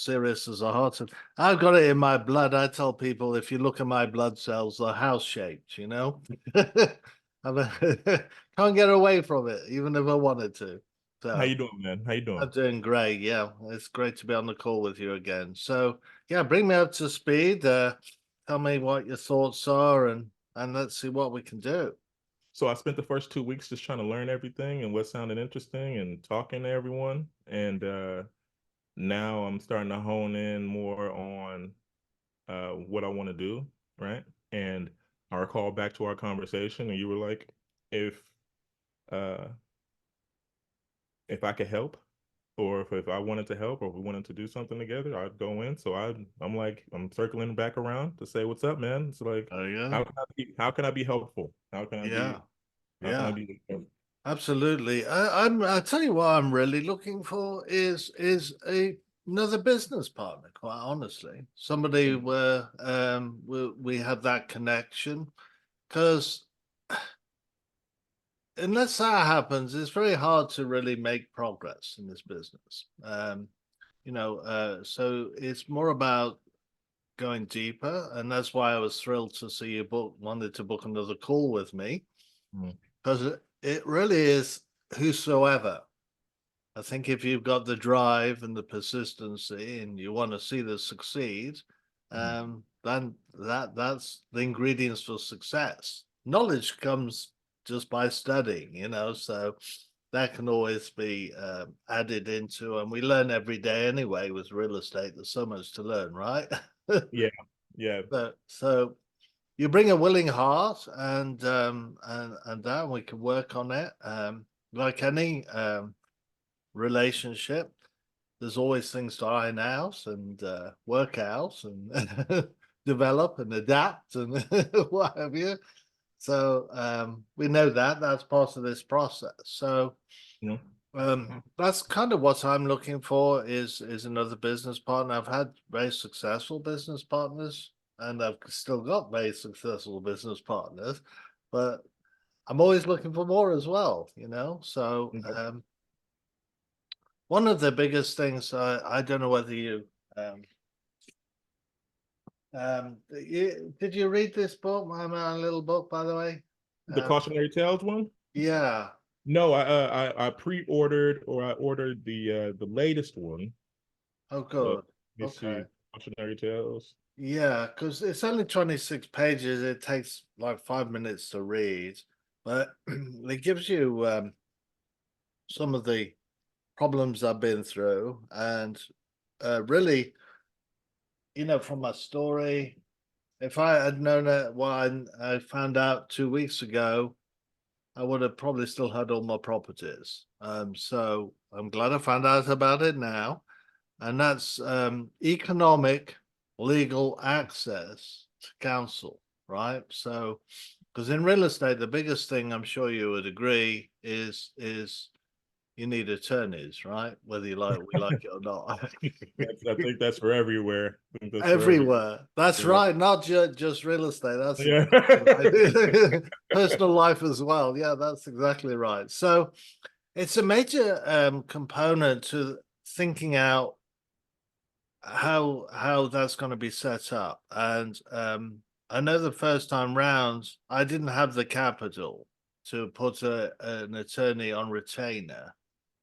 serious as a heart. I've got it in my blood. I tell people, if you look at my blood cells, they're house shaped, you know? Can't get away from it, even if I wanted to. How So you doing, man? How you I'm doing? doing great. Yeah, it's great to be on the call with you again. So yeah, bring me up to speed. Tell me what your thoughts are, and let's see what we can do. So I spent the first 2 weeks just trying to learn everything and what sounded interesting and talking to everyone. And now I'm starting to hone in more on what I want to do, right? And I recall back to our conversation, and you were like, if uh if I could help, or if I wanted to help, or if we wanted to do something together, I'd go in. So I'm like I'm circling back around to say, what's up, man? It's like, Oh yeah, how can I be helpful? yeah, How can I yeah. be helpful? Absolutely. I tell you what I'm really looking for is another business partner, quite honestly. Somebody where we have that connection. Because unless that happens, it's very hard to really make progress in this business. So it's more about going deeper, and that's why I was thrilled to see you wanted to book another call with me, Mm. because it really is whosoever. I think if you've got the drive and the persistency and you want to see this succeed, Mhm. then that's the ingredients for success. Knowledge comes just by studying, so that can always be added into, and we learn every day anyway with real estate. There's so much to learn, right? Yeah, yeah. So you bring a willing heart, and that we can work on it. Like any relationship, there's always things to iron out and work out and develop and adapt and what have you. So we know that that's part of this process. So You that's kind of what I'm looking for is another business partner. I've had very successful business partners, and I've still got very successful business partners, but I'm always looking for more as well. So know. one of the biggest things, I don't know whether um, did you read this book, my little book, by the way? The cautionary tales one? Yeah. No, I pre-ordered, or I ordered the latest one. Oh, Let good. me Okay. see. Cautionary tales. Yeah, because it's only 26 pages. It takes like 5 minutes to read, but it gives you some of the problems I've been through, and really, from my story, if I had known it, what I found out 2 weeks ago, I would have probably still had all my properties. So I'm glad I found out about it now. And that's economic legal access to counsel, right? So, because in real estate, the biggest thing I'm sure you would agree is you need attorneys, right? Whether we like it or not. I think that's for everywhere. I think that's for everywhere. Everywhere. That's Yeah. right. Not just real estate. That's Yeah. exactly right. Personal life as well. Yeah, that's exactly right. So it's a major component to thinking out how that's going to be set up. And I know the first time round, I didn't have the capital to put an attorney on retainer,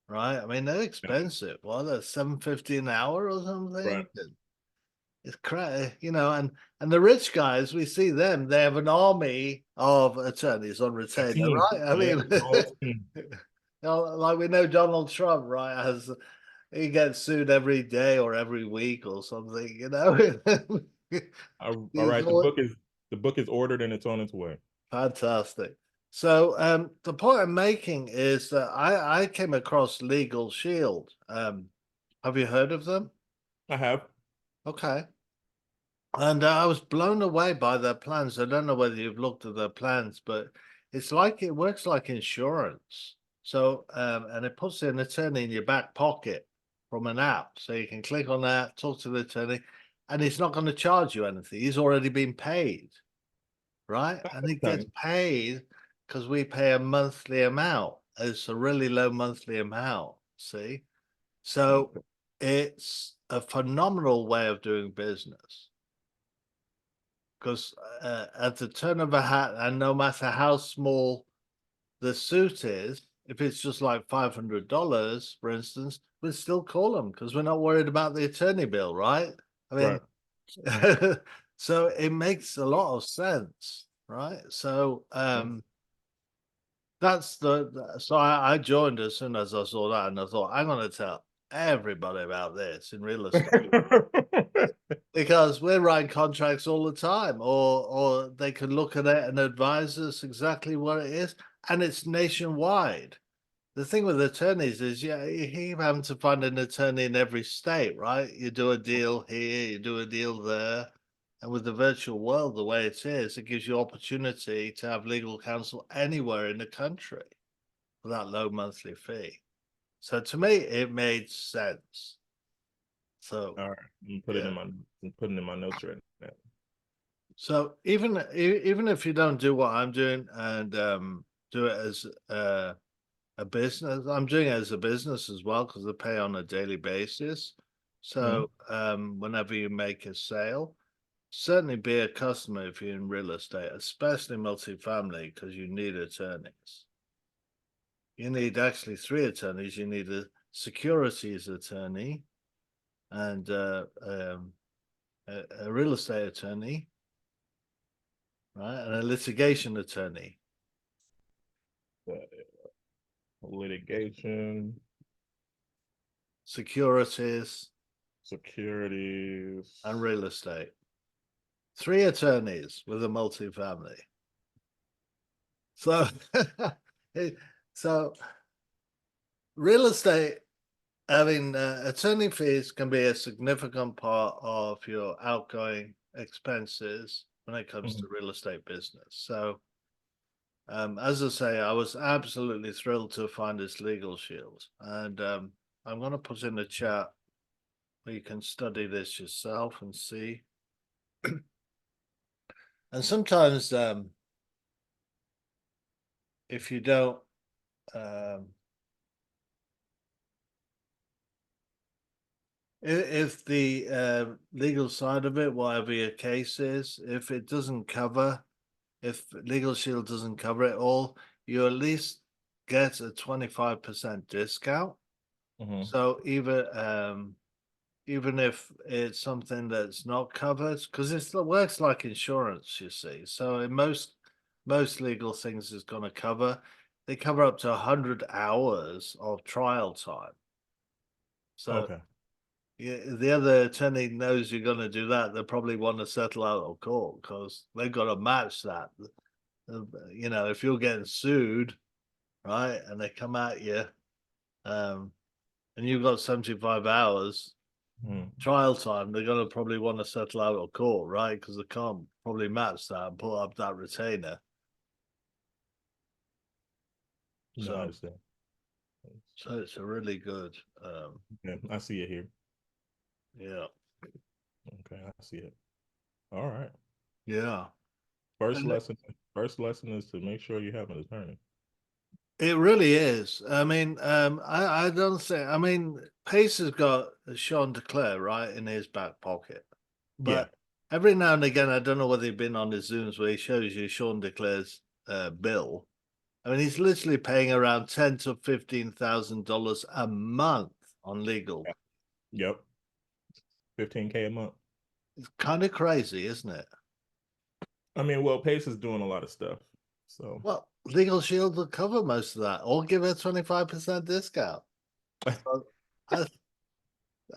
right? I mean, they're expensive. Well, they're 750 an hour or Right. something. It's crazy, and the rich guys, we see them, they have an army of attorneys on A retainer, team. right? I Yeah. mean, Whole team. like we know Donald Trump, right, has he gets sued every day or every week or something. All He's right. all The book is ordered and it's on its way. fantastic. So the point I'm making is that I came across Legal Shield. Have you heard of them? I have. Okay. And I was blown away by their plans. I don't know whether you've looked at their plans, but it's like it works like insurance. So, and it puts an attorney in your back pocket from an app. So you can click on that, talk to the attorney, and he's not going to charge you anything. He's already been paid, right? And he gets Okay. paid because we pay a monthly amount. It's a really low monthly amount. See? So Okay. it's a phenomenal way of doing business because at the turn of a hat, and no matter how small the suit is, if it's just like $500, for instance, we'd still call them because we're not worried about the attorney bill, right? I mean, Right. so it makes a lot of sense, right? So that's so I joined as soon as I saw that, and I thought I'm going to tell everybody about this in real estate because we're writing contracts all the time, or they can look at it and advise us exactly what it is, and it's nationwide. The thing with attorneys is, yeah, you keep having to find an attorney in every state, right? You do a deal here, you do a deal there. And with the virtual world, the way it is, it gives you opportunity to have legal counsel anywhere in the country for that low monthly fee. So to me, it made sense. So All right. yeah. I'm putting in my notes right now. So even if you don't do what I'm doing and do it as a business. I'm doing it as a business as well because they pay on a daily basis. Mhm. So whenever you make a sale, certainly be a customer if you're in real estate, especially multifamily, because you need attorneys. You need actually three attorneys. You need a securities attorney and a real estate attorney, right, and a litigation attorney. Litigation, Securities securities. and real estate. Three attorneys with a multifamily. So, so real estate having attorney fees can be a significant part of your outgoing expenses when it comes to Mhm. real estate business. So, as I say, I was absolutely thrilled to find this legal shield, and I'm going to put in the chat where you can study this yourself and see. And sometimes, if you don't um, if the legal side of it, whatever your case is, if it doesn't cover, if Legal Shield doesn't cover it all, you at least get a 25% discount. Mhm. So even if it's something that's not covered, because it works like insurance, you see. So in most legal things is going to cover, they cover up to 100 hours of trial time. So Okay. yeah, the other attorney knows you're going to do that. They probably want to settle out of court because they've got to match that. If you're getting sued, right, and they come at you, um, and you've got 75 hours Mhm. trial time, they're going to probably want to settle out of court, right? Because they can't probably match that and put up that retainer. No, I So, understand. so it's a really good, Yeah, I see it here. yeah, Okay, I see it. All right. yeah. First And lesson. First lesson is to make sure you have an attorney. it really is. I mean, I don't think. I mean, Pace has got Sean Declare right in his back pocket, Yeah. but every now and again, I don't know whether you've been on his Zooms where he shows you Sean Declare's bill. I mean, he's literally paying around $10,000 to $15,000 a month on legal. Yep. 15K a month. It's kind of crazy, isn't it? I mean, well, Pace is doing a lot of stuff. So Well, Legal Shield will cover most of that, or give a 25% discount. So,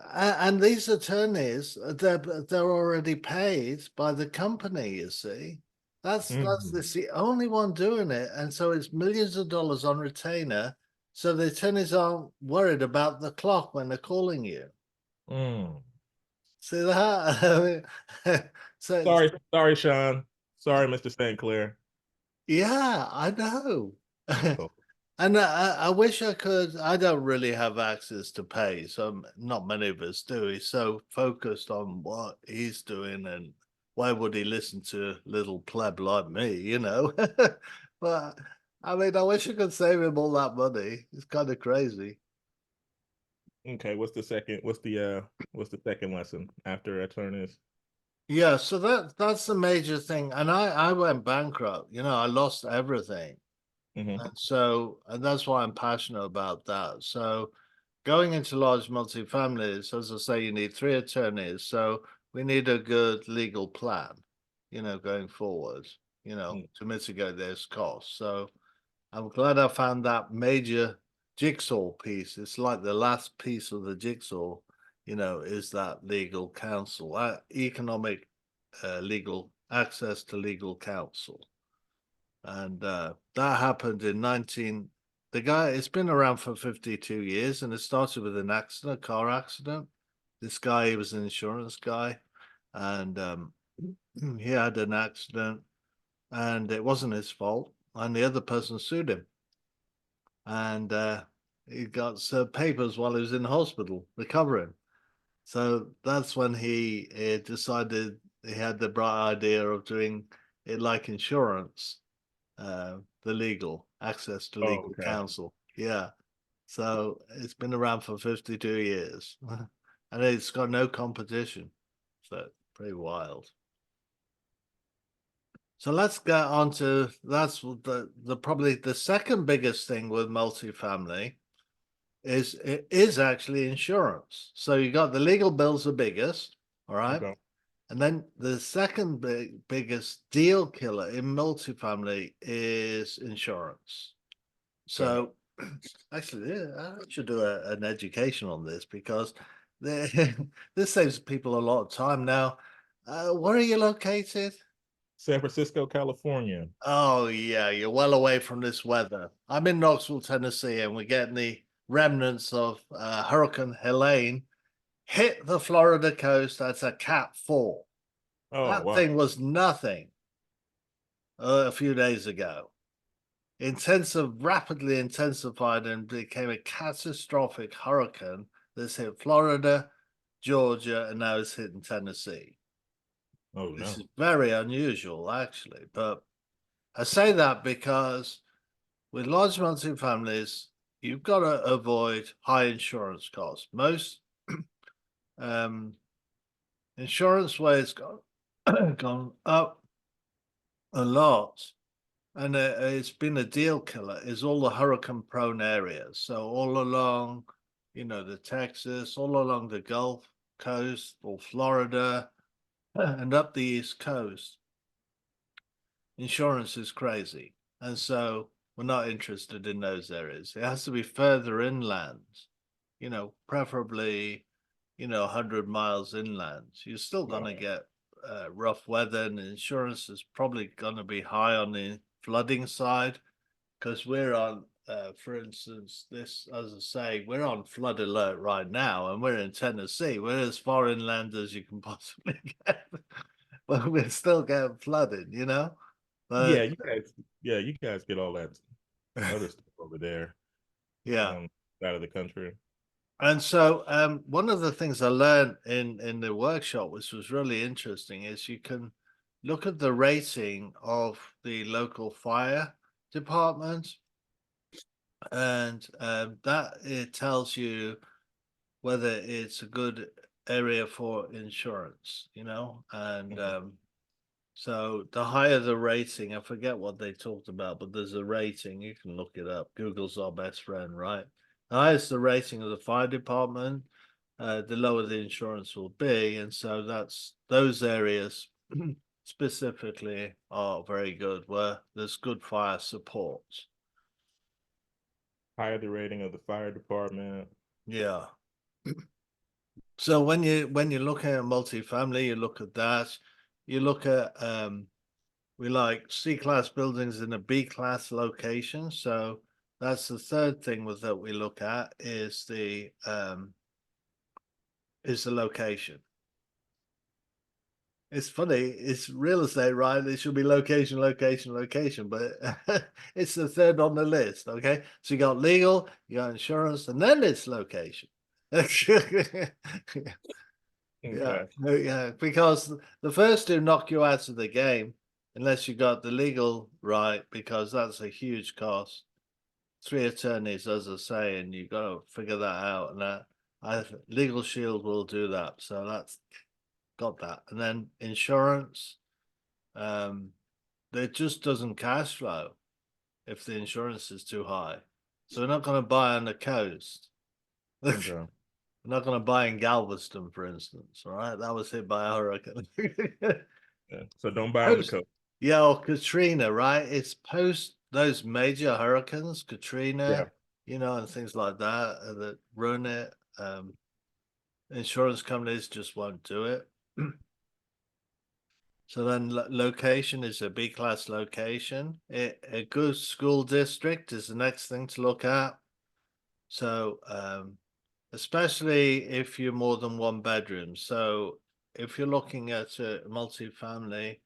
I, and these attorneys, they're already paid by the company. You see, that's Mhm. this the only one doing it, and so it's millions of dollars on retainer. So the attorneys aren't worried about the clock when they're calling you. Mm. See that? I mean, so Sorry, Sean. Sorry, Mr. St. Clair. yeah, I know. Cool. And I wish I could. I don't really have access to pay, so not many of us do. He's so focused on what he's doing, and why would he listen to little pleb like me, you know? But I mean, I wish I could save him all that money. It's kind of crazy. Okay, what's the second lesson after attorneys? Yeah, so that's the major thing. And I went bankrupt, I lost everything. Hmm. And that's why I'm passionate about that. So going into large multifamilies, as I say, you need three attorneys. So we need a good legal plan, going forward, to mitigate those costs. So I'm glad I found that major jigsaw piece. It's like the last piece of the jigsaw, is that legal counsel, economic legal access to legal counsel. And that happened in 19. The guy, it's been around for 52 years, and it started with an accident, a car accident. This guy, he was an insurance guy, and he had an accident, and it wasn't his fault. And the other person sued him, and he got served papers while he was in the hospital recovering. So that's when he decided he had the bright idea of doing it like insurance, the legal access to Oh, legal okay. counsel. Yeah. So it's been around for 52 years and it's got no competition. So pretty wild. So let's get on to that's the probably the second biggest thing with multifamily is it is actually insurance. So you got the legal bills the biggest, all right? Okay. And then the second biggest deal killer in multifamily is insurance. Okay. So actually, yeah, I should do an education on this because this saves people a lot of time. Now, where are you located? San Francisco, California. Oh yeah, you're well away from this weather. I'm in Knoxville, Tennessee, and we're getting the remnants of Hurricane Helene hit the Florida coast. That's a Cat 4. Oh, That wow. thing was nothing a few days ago. Rapidly intensified and became a catastrophic hurricane that's hit Florida, Georgia, and now it's hitting Tennessee. Oh This no. is very unusual, actually. But I say that because with large multifamilies, you've got to avoid high insurance costs. Most um, insurance ways gone up a lot, and it's been a deal killer. Is all the hurricane prone areas. So all along, the Texas, all along the Gulf Coast, or Florida, and up the East Coast, insurance is crazy, and so we're not interested in those areas. It has to be further inland, preferably, 100 miles inland. You're still going to Wow. get rough weather, and insurance is probably going to be high on the flooding side because we're on, for instance, this, as I say, we're on flood alert right now, and we're in Tennessee. We're as far inland as you can possibly get, but we're still getting flooded. Yeah, But you guys get all that other stuff over there yeah. on out of the country. And so one of the things I learned in the workshop, which was really interesting, is you can look at the rating of the local fire department, and that it tells you whether it's a good area for insurance, and Mhm. so the higher the rating, I forget what they talked about, but there's a rating. You can look it up. Google's our best friend, right? The higher the rating of the fire department, the lower the insurance will be, and so that's those areas specifically are very good where there's good fire support. Higher the rating of the fire department. Yeah. So when you're looking at multifamily, you look at that. You look at we like C class buildings in a B class location. So that's the third thing that we look at is the location. It's funny, it's real estate, right? It should be location, location, location, but it's the third on the list. Okay. So you got legal, you got insurance, and then it's location. Yeah, Okay. yeah, because the first two knock you out of the game unless you got the legal right, because that's a huge cost. Three attorneys, as I say, and you got to figure that out. And Legal Shield will do that. So that's got that. And then insurance, it just doesn't cash flow if the insurance is too high. So we're not going to buy on the coast. We're Okay. not going to buy in Galveston, for instance. All right, that was hit by a hurricane. Yeah. So don't buy on the Post, coast. yeah, or Katrina, right? It's post those major hurricanes, Yeah. Katrina, and things like that that ruin it. Insurance companies just won't do it. So then location is a B class location. A good school district is the next thing to look at. So especially if you're more than one bedroom. So if you're looking at a multifamily,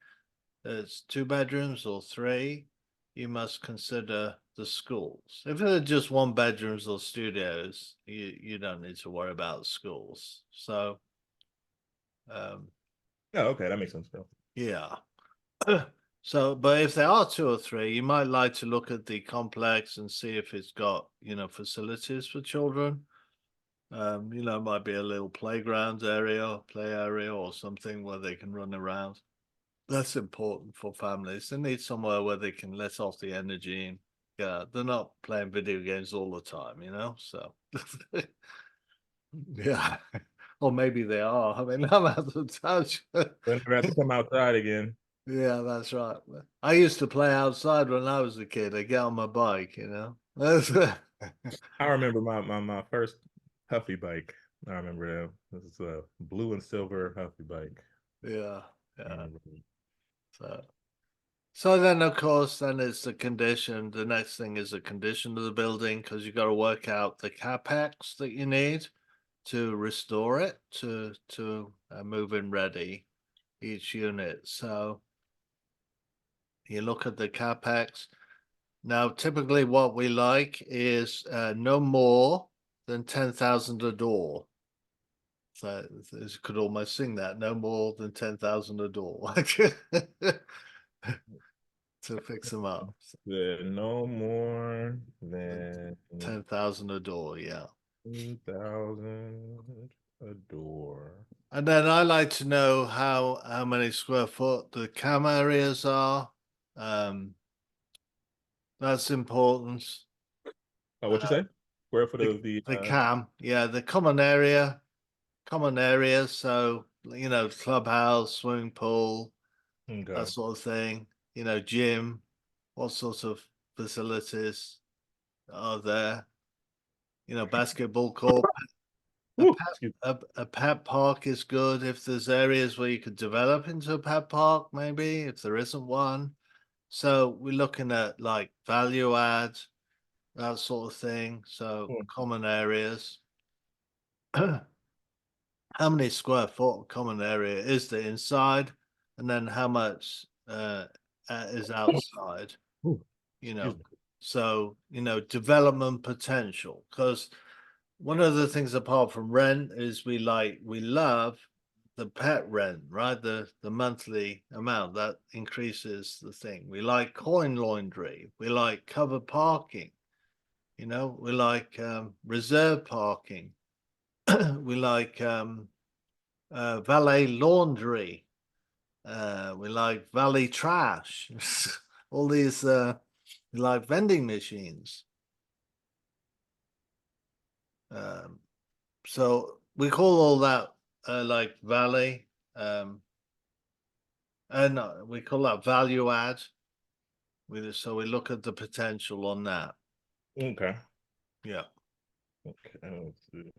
it's 2 bedrooms or 3, you must consider the schools. If they're just 1 bedrooms or studios, you don't need to worry about schools. So Yeah. Okay, that makes sense, though. yeah. So, but if there are 2 or 3, you might like to look at the complex and see if it's got, facilities for children. It might be a little playground area, play area, or something where they can run around. That's important for families. They need somewhere where they can let off the energy and yeah, they're not playing video games all the time. So yeah. Or maybe they are. I mean, I'm out of touch. Then I have to come outside again. Yeah, that's right. I used to play outside when I was a kid. I get on my bike. That's I remember my first Huffy bike. I remember that. This is a blue and silver Huffy bike. yeah, I yeah. remember. So then of course then it's the condition. The next thing is the condition of the building because you got to work out the capex that you need to restore it to move in ready each unit. So you look at the capex. Now, typically, what we like is no more than 10,000 a door. So you could almost sing that, no more than 10,000 a door to fix them up. No more than 10,000 a door, yeah. 2,000 a door. And then I like to know how many square foot the cam areas are. Um, that's important. Oh, what you say? Square foot The, of the the cam, yeah, the common areas. So clubhouse, swimming pool, that okay. sort of thing. Gym. What sort of facilities are there? Basketball court. A Woo, pet, excuse a pet park is good if there's areas where you could develop into a pet park, maybe if there isn't one. So we're looking at like value add, that sort of thing. So me. common areas. How many square foot common area is there inside, and then how much is outside? Ooh, You excuse know, me. so development potential. Because one of the things apart from rent is we love the pet rent, right? The monthly amount that increases the thing. We like coin laundry. We like covered parking. We like reserve parking. We like valet laundry. We like valley trash. All these we like vending machines. Um, so we call all that like valley, and we call that value add. So we look at the potential on that. Okay. Yeah. Okay. Let's see.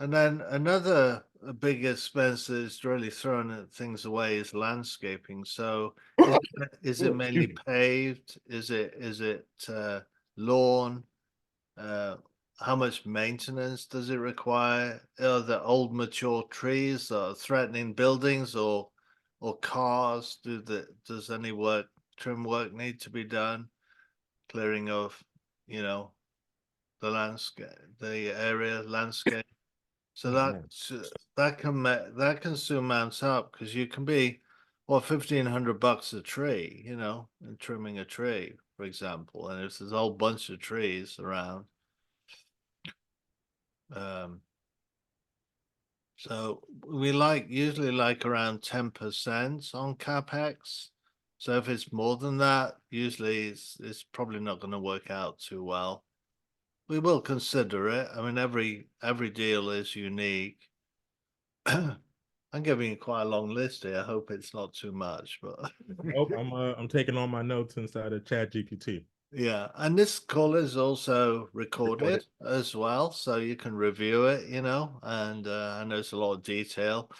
And then another big expense that's really throwing things away is landscaping. So is it Ooh, excuse mainly me. paved? Is it lawn? Uh, how much maintenance does it require? Are the old mature trees threatening buildings or cars? Does any trim work need to be done? Clearing of, you know, the landscape, the area landscape. So Oh man. that can soon mount up because you can be, well, $1,500 a tree, and trimming a tree. for example, and if there's a whole bunch of trees around, um, so we usually like around 10% on capex. So if it's more than that, usually it's probably not going to work out too well. We will consider it. I mean, every deal is unique. I'm giving you quite a long list here. I hope it's not too much, but Nope, I'm taking all my notes inside of Chat GPT. yeah. And this call is also Recorded. recorded as well, so you can review it, and I know it's a lot of detail.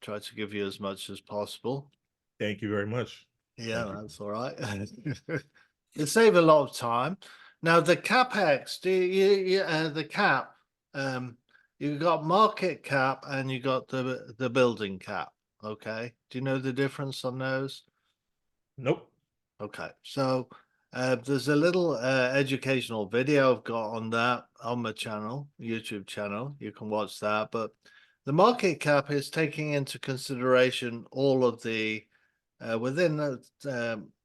Try to give you as much as possible. Thank you very much. Yeah, Thank you. that's all right. It save a lot of time. Now the capex, the cap, um, you got market cap and you got the building cap. Okay, do you know the difference on those? Nope. Okay, so there's a little educational video I've got on that on my channel, YouTube channel. You can watch that. But the market cap is taking into consideration all of the within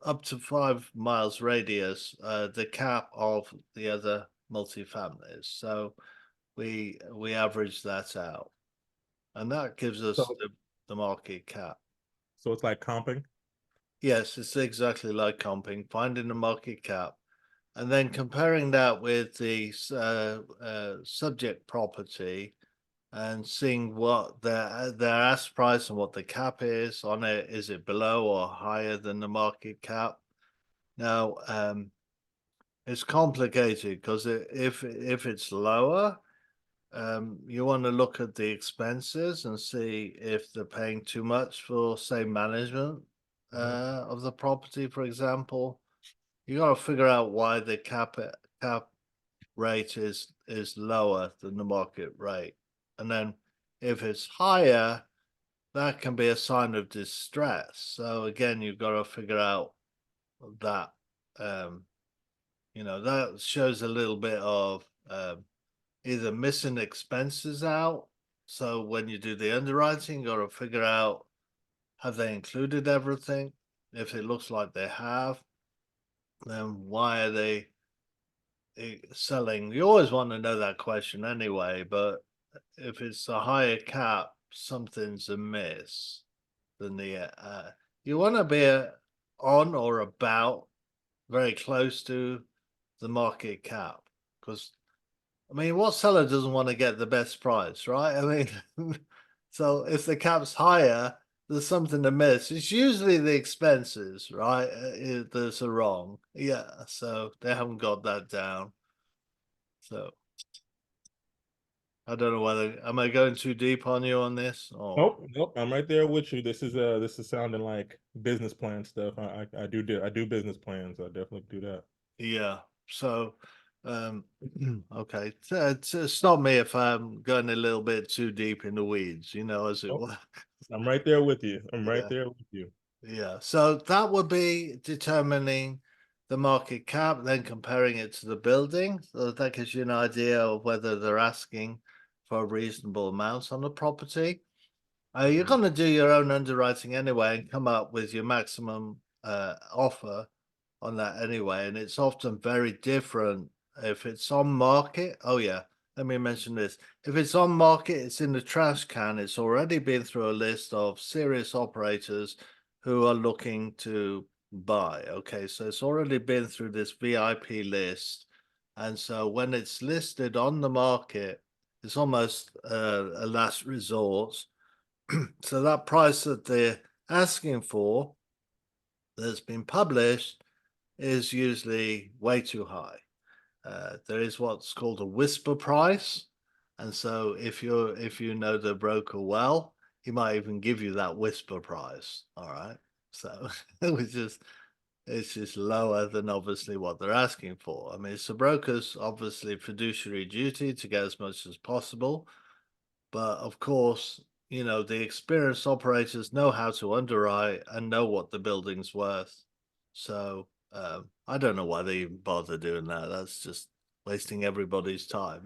up to 5 miles radius, the cap of the other multifamilies. So we average that out, and that gives us So the market cap. so it's like comping. Yes, it's exactly like comping, finding the market cap, and then comparing that with the subject property and seeing what their ask price and what the cap is on it. Is it below or higher than the market cap? Now, it's complicated because if it's lower, you want to look at the expenses and see if they're paying too much for, say, management Mhm. of the property, for example. You got to figure out why the cap rate is lower than the market rate, and then if it's higher, that can be a sign of distress. So again, you've got to figure out that. Um, that shows a little bit of either missing expenses out. So when you do the underwriting, you got to figure out, have they included everything? If it looks like they have, then why are they selling? You always want to know that question anyway, but if it's a higher cap, something's amiss than you want to be on or about very close to the market cap, because I mean, what seller doesn't want to get the best price, right? I mean, so if the cap's higher, there's something amiss. It's usually the expenses, right? That's wrong. Yeah, so they haven't got that down. So I don't know whether am I going too deep on you on this or Nope, nope. I'm right there with you. This is sounding like business plan stuff. I do business plans. I definitely do that. yeah. So um okay. Stop me if I'm going a little bit too deep in the weeds, as it Nope. were. I'm right there with you. I'm right Yeah. there with you. Yeah, so that would be determining the market cap, then comparing it to the building. So that gives you an idea of whether they're asking for a reasonable amount on the property. You're Mhm. going to do your own underwriting anyway and come up with your maximum offer on that anyway. And it's often very different if it's on market. Oh, yeah. Let me mention this. If it's on market, it's in the trash can. It's already been through a list of serious operators who are looking to buy. Okay. So it's already been through this VIP list. And so when it's listed on the market, it's almost a last resort. So that price that they're asking for that's been published is usually way too high. There is what's called a whisper price, and so if you know the broker well, he might even give you that whisper price. All right, so which is it's just lower than obviously what they're asking for. I mean, it's the broker's obviously fiduciary duty to get as much as possible, but of course, the experienced operators know how to underwrite and know what the building's worth. So I don't know why they even bother doing that. That's just wasting everybody's time,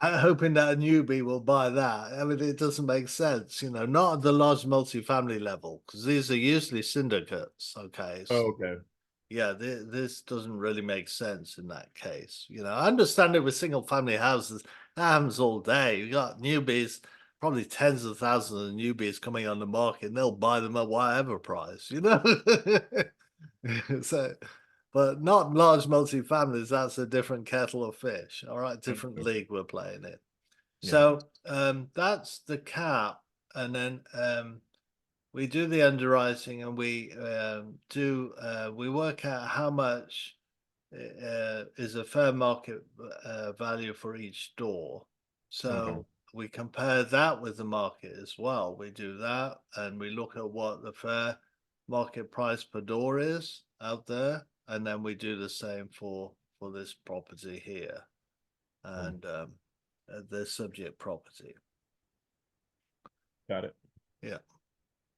I'm hoping that a newbie will buy that. I mean, it doesn't make sense, not at the large multifamily level, because these are usually syndicates. Okay. Oh, okay. yeah, this doesn't really make sense in that case. You know, I understand it with single family houses. That happens all day. You got newbies, probably tens of thousands of newbies coming on the market, and they'll buy them at whatever price, you know. So, but not large multifamilies. That's a different kettle of fish. All right, different Understood. league we're playing in. Yeah. So that's the cap, and then we do the underwriting, and we work out how much is a fair market value for each door. Okay. So we compare that with the market as well. We do that, and we look at what the fair market price per door is out there, and then we do the same for this property here Mm, and the subject property. got it. Yeah.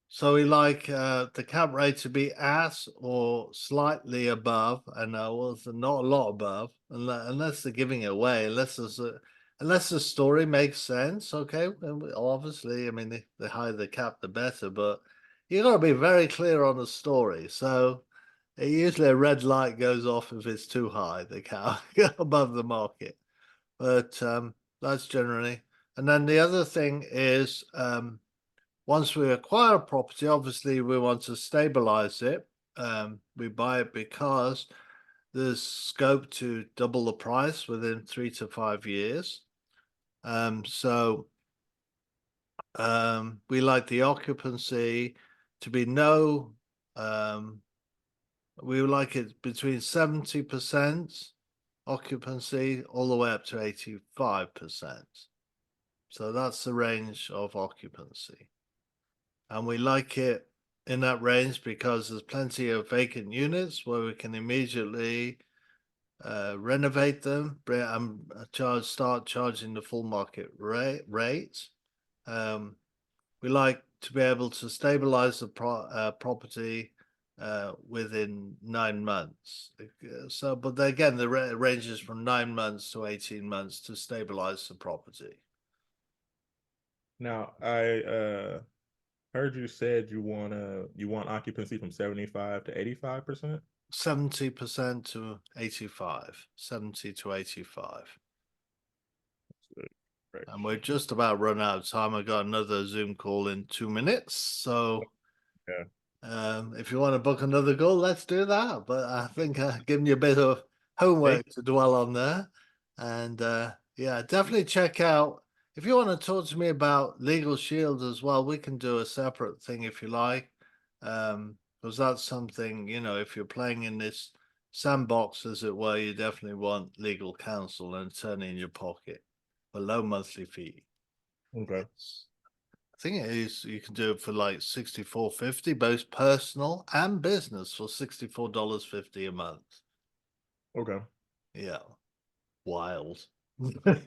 So we like the cap rate to be at or slightly above, and well, so not a lot above, unless they're giving it away, unless the story makes sense. Okay, and obviously, I mean, the higher the cap, the better, but you got to be very clear on the story. So usually a red light goes off if it's too high, the cap above the market. But that's generally, and then the other thing is. Once we acquire a property, obviously we want to stabilize it. We buy it because there's scope to double the price within 3 to 5 years. So we like the occupancy to be we like it between 70% occupancy all the way up to 85%. So that's the range of occupancy. And we like it in that range because there's plenty of vacant units where we can immediately renovate them and start charging the full market rate. We like to be able to stabilize the property within 9 months. So, but again, the ranges from 9 months to 18 months to stabilize the property. Now, I heard you said you want occupancy from 75 to 85%. 70% to 85, 70 to 85. Right. And we're just about run out of time. I got another Zoom call in 2 minutes. So Yeah. if you want to book another call, let's do that. But I think I've given you a bit of Thank homework to dwell on there. And yeah, definitely check out. If you want to talk to me about Legal Shield as well, we can do a separate thing if you like. Because that's something, you know, if you're playing in this sandbox, as it were, you definitely want legal counsel and attorney in your pocket for low monthly fee. Okay. I think it is. You can do it for like 64.50, both personal and business, for $64.50 a month. Okay. Yeah, wild. All right.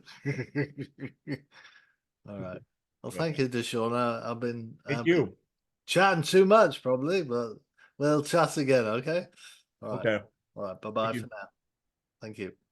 Well, Yeah. thank you, Deshaun. Thank I've been you. chatting too much, probably, but we'll chat again. Okay. All right. Okay. All right. Bye bye Thank for you. now. Thank you.